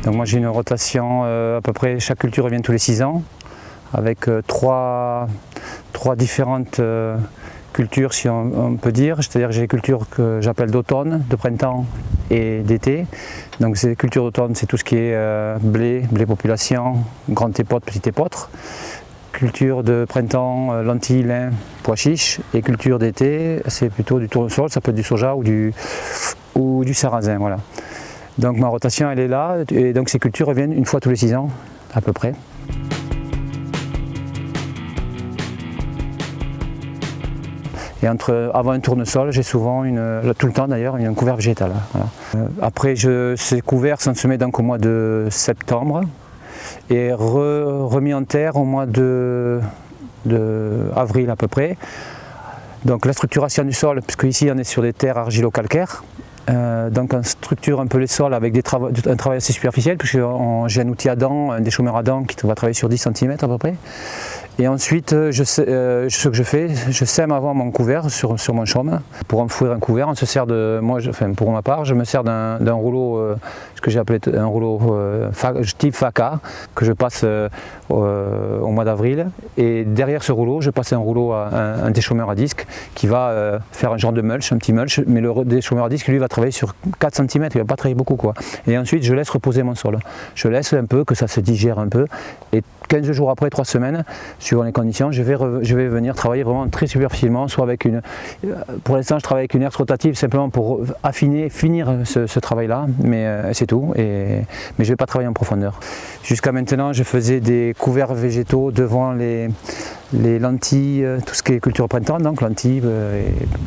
Donc moi j'ai une rotation, à peu près chaque culture revient tous les 6 ans, avec trois différentes cultures si on peut dire, c'est-à-dire que j'ai les cultures que j'appelle d'automne, de printemps et d'été. Donc ces cultures d'automne c'est tout ce qui est blé population, grande épeautre, petite épeautre. Culture de printemps, lentilles, lin, pois chiches, et culture d'été c'est plutôt du tournesol, ça peut être du soja ou du sarrasin. Voilà. Donc ma rotation elle est là, et donc ces cultures reviennent une fois tous les 6 ans à peu près. Et avant un tournesol, j'ai souvent, tout le temps d'ailleurs, un couvert végétal. Voilà. Après, ces couverts sont semés donc au mois de septembre et remis en terre au mois de avril à peu près. Donc la structuration du sol, puisque ici on est sur des terres argilo-calcaires, donc on structure un peu les sols avec un travail assez superficiel, puisque j'ai un outil à dents, un déchômeur à dents qui va travailler sur 10 cm à peu près. Et ensuite, ce que je fais, je sème avant mon couvert sur mon chaume. Pour enfouir un couvert, on se sert pour ma part, je me sers d'un rouleau, ce que j'ai appelé un rouleau type FACA, que je passe au mois d'avril. Et derrière ce rouleau, je passe un rouleau, un déchômeur à disque, qui va faire un genre de mulch, un petit mulch, mais le déchômeur à disque, lui, va travailler sur 4 cm, il ne va pas travailler beaucoup, quoi. Et ensuite, je laisse reposer mon sol. Je laisse un peu, que ça se digère un peu. Et 15 jours après, 3 semaines, suivant les conditions, je vais venir travailler vraiment très superficiellement, soit avec pour l'instant je travaille avec une herse rotative simplement pour finir ce travail-là, mais c'est tout, mais je ne vais pas travailler en profondeur. Jusqu'à maintenant, je faisais des couverts végétaux devant les lentilles, tout ce qui est culture au printemps, donc lentilles,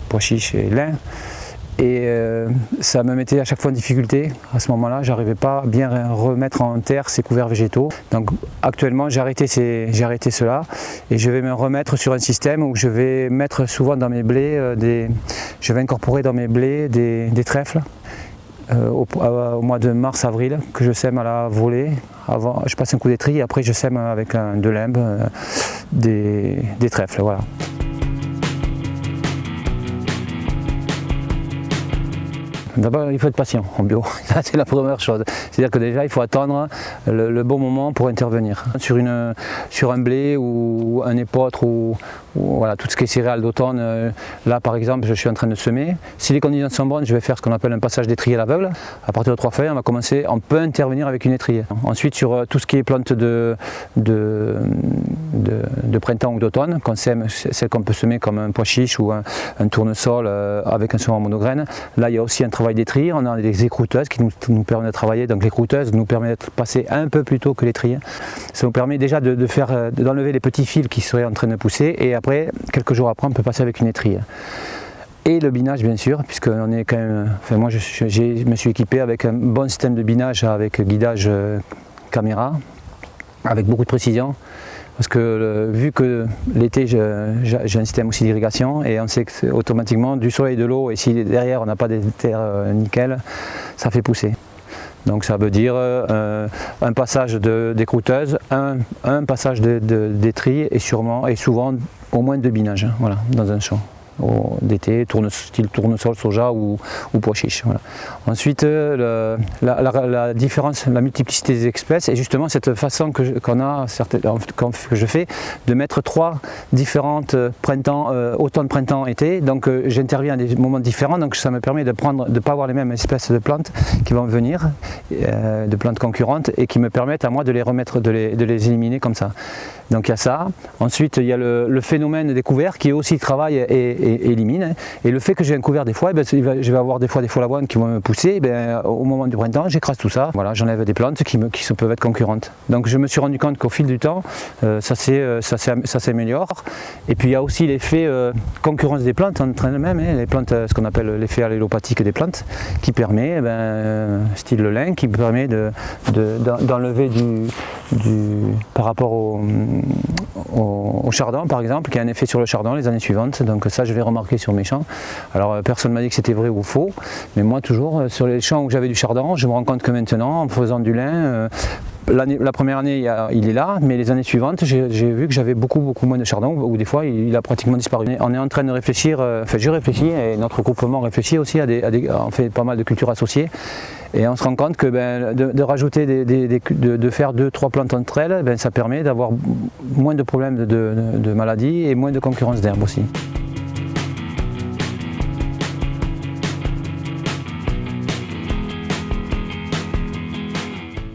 pois chiches et lin. Et ça me mettait à chaque fois en difficulté. À ce moment-là, j'arrivais pas à bien remettre en terre ces couverts végétaux. Donc actuellement, j'ai arrêté cela et je vais me remettre sur un système où je vais mettre souvent dans mes blés, je vais incorporer dans mes blés des trèfles. Au mois de mars-avril, que je sème à la volée. Avant, je passe un coup d'étri et après je sème avec de l'imbe des trèfles. Voilà. D'abord, il faut être patient en bio, ça c'est la première chose. C'est-à-dire que déjà, il faut attendre le bon moment pour intervenir. Sur un blé ou un épeautre ou voilà, tout ce qui est céréales d'automne, là par exemple, je suis en train de semer. Si les conditions sont bonnes, je vais faire ce qu'on appelle un passage d'étrier à l'aveugle. À partir de 3 feuilles, on peut intervenir avec une étrier. Ensuite, sur tout ce qui est plantes de printemps ou d'automne, qu'on sème, celles qu'on peut semer comme un pois chiche ou un tournesol avec un semoir monograine, là il y a aussi un travail d'étrier, on a des écrouteuses qui nous permettent de travailler, donc l'écrouteuse nous permet d'être passé un peu plus tôt que l'étrier. Ça nous permet déjà d'enlever les petits fils qui seraient en train de pousser et après, quelques jours après, on peut passer avec une étrier. Et le binage bien sûr, puisque on est quand même, moi je me suis équipé avec un bon système de binage avec guidage caméra, avec beaucoup de précision. Parce que vu que l'été j'ai un système aussi d'irrigation et on sait que automatiquement du soleil et de l'eau, et si derrière on n'a pas des terres nickel, ça fait pousser. Donc ça veut dire un passage d'écrouteuse, un passage d'étrier et souvent au moins 2 binages, voilà, dans un champ. D'été, style tournesol, soja ou pois chiche. Voilà. Ensuite, la différence, la multiplicité des espèces et justement cette façon que je fais de mettre 3 différentes automne, printemps, été. Donc j'interviens à des moments différents, donc ça me permet de ne pas avoir les mêmes espèces de plantes qui vont venir, de plantes concurrentes et qui me permettent à moi de les remettre, de les éliminer comme ça. Donc il y a ça. Ensuite il y a le phénomène des couverts qui aussi travaille et élimine. Et le fait que j'ai un couvert des fois, je vais avoir des fois des folles qui vont me pousser, au moment du printemps j'écrase tout ça. Voilà, j'enlève des plantes qui peuvent être concurrentes. Donc je me suis rendu compte qu'au fil du temps, ça s'améliore. Et puis il y a aussi l'effet concurrence des plantes en elles-mêmes, les plantes, ce qu'on appelle l'effet allélopathique des plantes, qui permet, style le lin, qui permet d'enlever par rapport au chardon par exemple, qui a un effet sur le chardon les années suivantes. Donc ça je vais remarquer sur mes champs. Alors personne ne m'a dit que c'était vrai ou faux, mais moi toujours sur les champs où j'avais du chardon, je me rends compte que maintenant en faisant du lin, La première année, il est là, mais les années suivantes, j'ai vu que j'avais beaucoup moins de chardon, ou des fois, il a pratiquement disparu. On est en train de réfléchir, enfin je réfléchis, et notre groupement réfléchit aussi, on fait pas mal de cultures associées, et on se rend compte que de rajouter, de faire 2-3 plantes entre elles, ça permet d'avoir moins de problèmes de maladies et moins de concurrence d'herbes aussi.